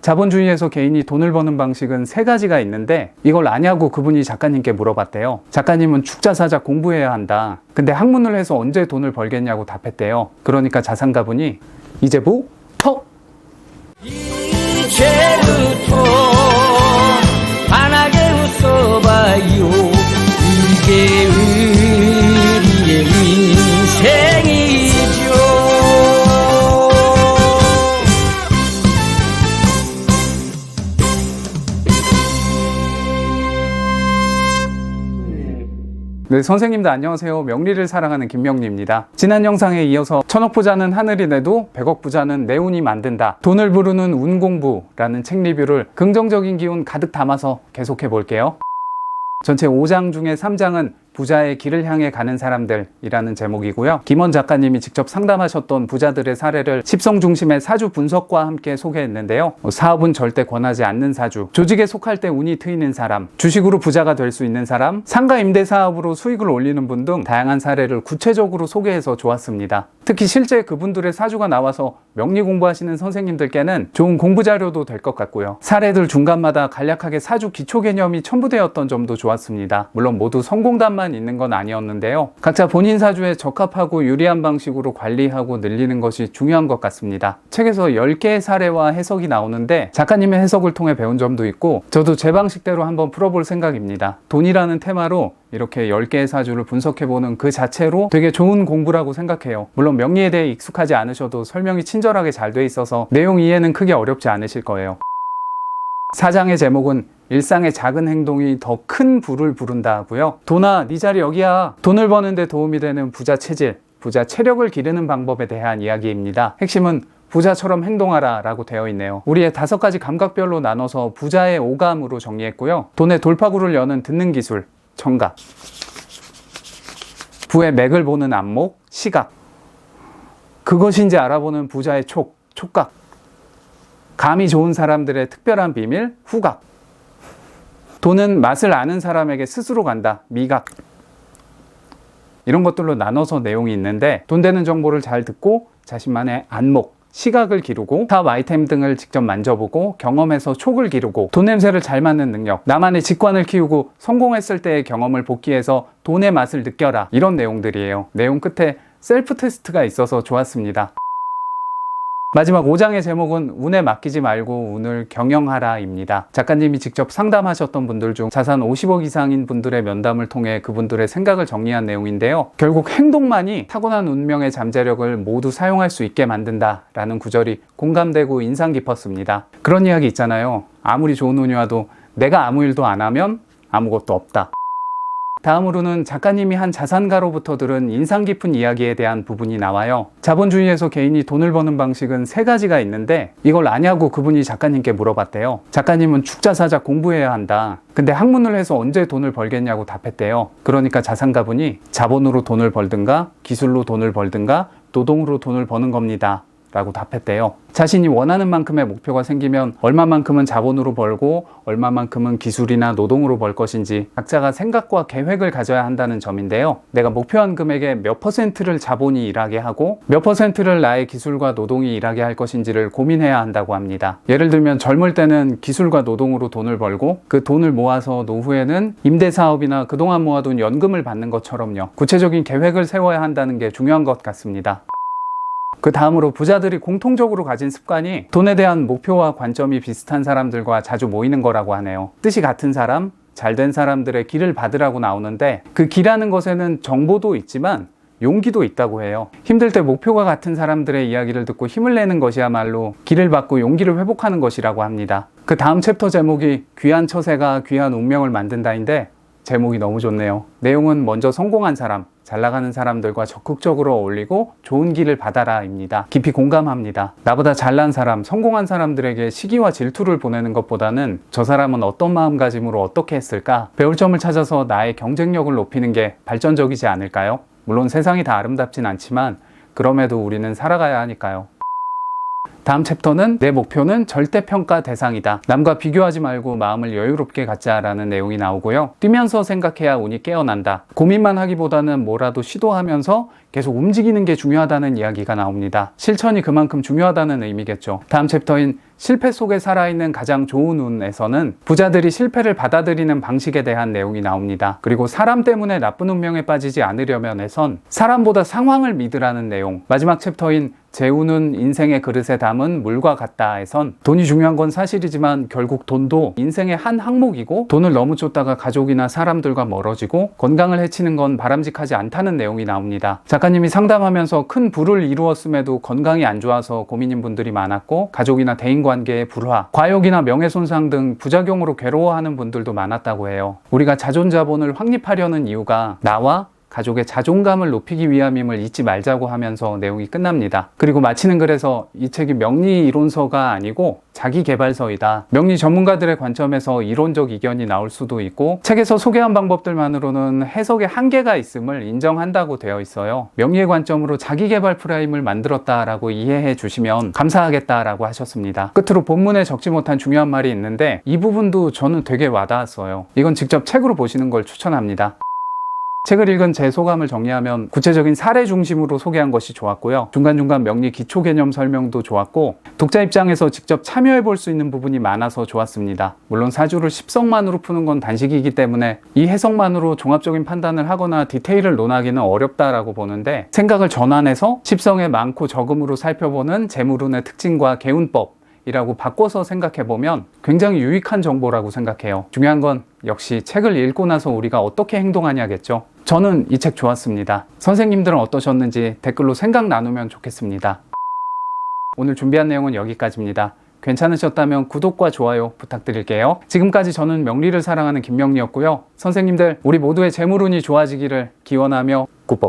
자본주의에서 개인이 돈을 버는 방식은 세 가지가 있는데 이걸 아냐고 그분이 작가님께 물어봤대요. 작가님은 축자사자 공부해야 한다. 근데 학문을 해서 언제 돈을 벌겠냐고 답했대요. 그러니까 자산가분이 이제부터 환하게 웃어봐요. 이게 우리의 인생이죠. 네, 선생님들 안녕하세요. 명리를 사랑하는 김명리입니다. 지난 영상에 이어서 1000억 부자는 하늘이 내도 100억 부자는 내 운이 만든다. 돈을 부르는 운공부라는 책 리뷰를 긍정적인 기운 가득 담아서 계속해 볼게요. 전체 5장 중에 3장은 부자의 길을 향해 가는 사람들이라는 제목이고요. 김원 작가님이 직접 상담하셨던 부자들의 사례를 십성 중심의 사주 분석과 함께 소개했는데요. 사업은 절대 권하지 않는 사주, 조직에 속할 때 운이 트이는 사람, 주식으로 부자가 될 수 있는 사람, 상가 임대 사업으로 수익을 올리는 분 등 다양한 사례를 구체적으로 소개해서 좋았습니다. 특히 실제 그분들의 사주가 나와서 명리 공부하시는 선생님들께는 좋은 공부 자료도 될 것 같고요. 사례들 중간마다 간략하게 사주 기초 개념이 첨부되었던 점도 좋았습니다. 물론 모두 성공담만 있는 건 아니었는데요. 각자 본인 사주에 적합하고 유리한 방식으로 관리하고 늘리는 것이 중요한 것 같습니다. 책에서 10개의 사례와 해석이 나오는데 작가님의 해석을 통해 배운 점도 있고 저도 제 방식대로 한번 풀어볼 생각입니다. 돈이라는 테마로 이렇게 10개의 사주를 분석해보는 그 자체로 되게 좋은 공부라고 생각해요. 물론 명리에 대해 익숙하지 않으셔도 설명이 친절하게 잘 돼 있어서 내용 이해는 크게 어렵지 않으실 거예요. 4장의 제목은 일상의 작은 행동이 더 큰 부를 부른다고요. 돈아, 네 자리 여기야. 돈을 버는데 도움이 되는 부자 체질, 부자 체력을 기르는 방법에 대한 이야기입니다. 핵심은 부자처럼 행동하라 라고 되어 있네요. 우리의 5가지 감각별로 나눠서 부자의 오감으로 정리했고요. 돈의 돌파구를 여는 듣는 기술, 청각, 부의 맥을 보는 안목, 시각, 그것인지 알아보는 부자의 촉각, 감이 좋은 사람들의 특별한 비밀, 후각, 돈은 맛을 아는 사람에게 스스로 간다, 미각. 이런 것들로 나눠서 내용이 있는데 돈 되는 정보를 잘 듣고 자신만의 안목, 시각을 기르고 사업 아이템 등을 직접 만져보고 경험해서 촉을 기르고 돈 냄새를 잘 맡는 능력, 나만의 직관을 키우고 성공했을 때의 경험을 복기해서 돈의 맛을 느껴라. 이런 내용들이에요. 내용 끝에 셀프 테스트가 있어서 좋았습니다. 마지막 5장의 제목은 운에 맡기지 말고 운을 경영하라 입니다. 작가님이 직접 상담하셨던 분들 중 자산 50억 이상인 분들의 면담을 통해 그분들의 생각을 정리한 내용인데요. 결국 행동만이 타고난 운명의 잠재력을 모두 사용할 수 있게 만든다 라는 구절이 공감되고 인상 깊었습니다. 그런 이야기 있잖아요. 아무리 좋은 운이 와도 내가 아무 일도 안 하면 아무것도 없다. 다음으로는 작가님이 한 자산가로부터 들은 인상 깊은 이야기에 대한 부분이 나와요. 자본주의에서 개인이 돈을 버는 방식은 3가지가 있는데 이걸 아냐고 그분이 작가님께 물어봤대요. 작가님은 축자사자 공부해야 한다. 근데 학문을 해서 언제 돈을 벌겠냐고 답했대요. 그러니까 자산가분이 자본으로 돈을 벌든가 기술로 돈을 벌든가 노동으로 돈을 버는 겁니다 라고 답했대요. 자신이 원하는 만큼의 목표가 생기면 얼마만큼은 자본으로 벌고 얼마만큼은 기술이나 노동으로 벌 것인지 각자가 생각과 계획을 가져야 한다는 점인데요. 내가 목표한 금액의 몇 %를 자본이 일하게 하고 몇 %를 나의 기술과 노동이 일하게 할 것인지를 고민해야 한다고 합니다. 예를 들면 젊을 때는 기술과 노동으로 돈을 벌고 그 돈을 모아서 노후에는 임대사업이나 그동안 모아둔 연금을 받는 것처럼요. 구체적인 계획을 세워야 한다는 게 중요한 것 같습니다. 그 다음으로 부자들이 공통적으로 가진 습관이 돈에 대한 목표와 관점이 비슷한 사람들과 자주 모이는 거라고 하네요. 뜻이 같은 사람, 잘된 사람들의 길을 받으라고 나오는데 그 길하는 것에는 정보도 있지만 용기도 있다고 해요. 힘들 때 목표가 같은 사람들의 이야기를 듣고 힘을 내는 것이야말로 길을 받고 용기를 회복하는 것이라고 합니다. 그 다음 챕터 제목이 귀한 처세가 귀한 운명을 만든다인데 제목이 너무 좋네요. 내용은 먼저 성공한 사람, 잘 나가는 사람들과 적극적으로 어울리고 좋은 길을 받아라 입니다. 깊이 공감합니다. 나보다 잘난 사람, 성공한 사람들에게 시기와 질투를 보내는 것보다는 저 사람은 어떤 마음가짐으로 어떻게 했을까? 배울 점을 찾아서 나의 경쟁력을 높이는 게 발전적이지 않을까요? 물론 세상이 다 아름답진 않지만 그럼에도 우리는 살아가야 하니까요. 다음 챕터는 내 목표는 절대평가 대상이다. 남과 비교하지 말고 마음을 여유롭게 갖자라는 내용이 나오고요. 뛰면서 생각해야 운이 깨어난다. 고민만 하기보다는 뭐라도 시도하면서 계속 움직이는 게 중요하다는 이야기가 나옵니다. 실천이 그만큼 중요하다는 의미겠죠. 다음 챕터인 실패 속에 살아있는 가장 좋은 운에서는 부자들이 실패를 받아들이는 방식에 대한 내용이 나옵니다. 그리고 사람 때문에 나쁜 운명에 빠지지 않으려면 해선 사람보다 상황을 믿으라는 내용, 마지막 챕터인 재우는 인생의 그릇에 담은 물과 같다에선 돈이 중요한 건 사실이지만 결국 돈도 인생의 한 항목이고 돈을 너무 쫓다가 가족이나 사람들과 멀어지고 건강을 해치는 건 바람직하지 않다는 내용이 나옵니다. 작가님이 상담하면서 큰 부를 이루었음에도 건강이 안 좋아서 고민인 분들이 많았고 가족이나 대인관계의 불화, 과욕이나 명예손상 등 부작용으로 괴로워하는 분들도 많았다고 해요. 우리가 자존자본을 확립하려는 이유가 나와 가족의 자존감을 높이기 위함임을 잊지 말자고 하면서 내용이 끝납니다. 그리고 마치는 글에서 이 책이 명리 이론서가 아니고 자기개발서이다. 명리 전문가들의 관점에서 이론적 이견이 나올 수도 있고 책에서 소개한 방법들만으로는 해석의 한계가 있음을 인정한다고 되어 있어요. 명리의 관점으로 자기개발 프레임을 만들었다라고 이해해 주시면 감사하겠다라고 하셨습니다. 끝으로 본문에 적지 못한 중요한 말이 있는데 이 부분도 저는 되게 와닿았어요. 이건 직접 책으로 보시는 걸 추천합니다. 책을 읽은 제 소감을 정리하면 구체적인 사례 중심으로 소개한 것이 좋았고요. 중간중간 명리 기초 개념 설명도 좋았고 독자 입장에서 직접 참여해 볼 수 있는 부분이 많아서 좋았습니다. 물론 사주를 십성만으로 푸는 건 단식이기 때문에 이 해석만으로 종합적인 판단을 하거나 디테일을 논하기는 어렵다라고 보는데 생각을 전환해서 십성의 많고 적음으로 살펴보는 재물운의 특징과 개운법 이라고 바꿔서 생각해보면 굉장히 유익한 정보라고 생각해요. 중요한 건 역시 책을 읽고 나서 우리가 어떻게 행동하냐겠죠. 저는 이 책 좋았습니다. 선생님들은 어떠셨는지 댓글로 생각 나누면 좋겠습니다. 오늘 준비한 내용은 여기까지입니다. 괜찮으셨다면 구독과 좋아요 부탁드릴게요. 지금까지 저는 명리를 사랑하는 김명리였고요. 선생님들, 우리 모두의 재물운이 좋아지기를 기원하며 굿복.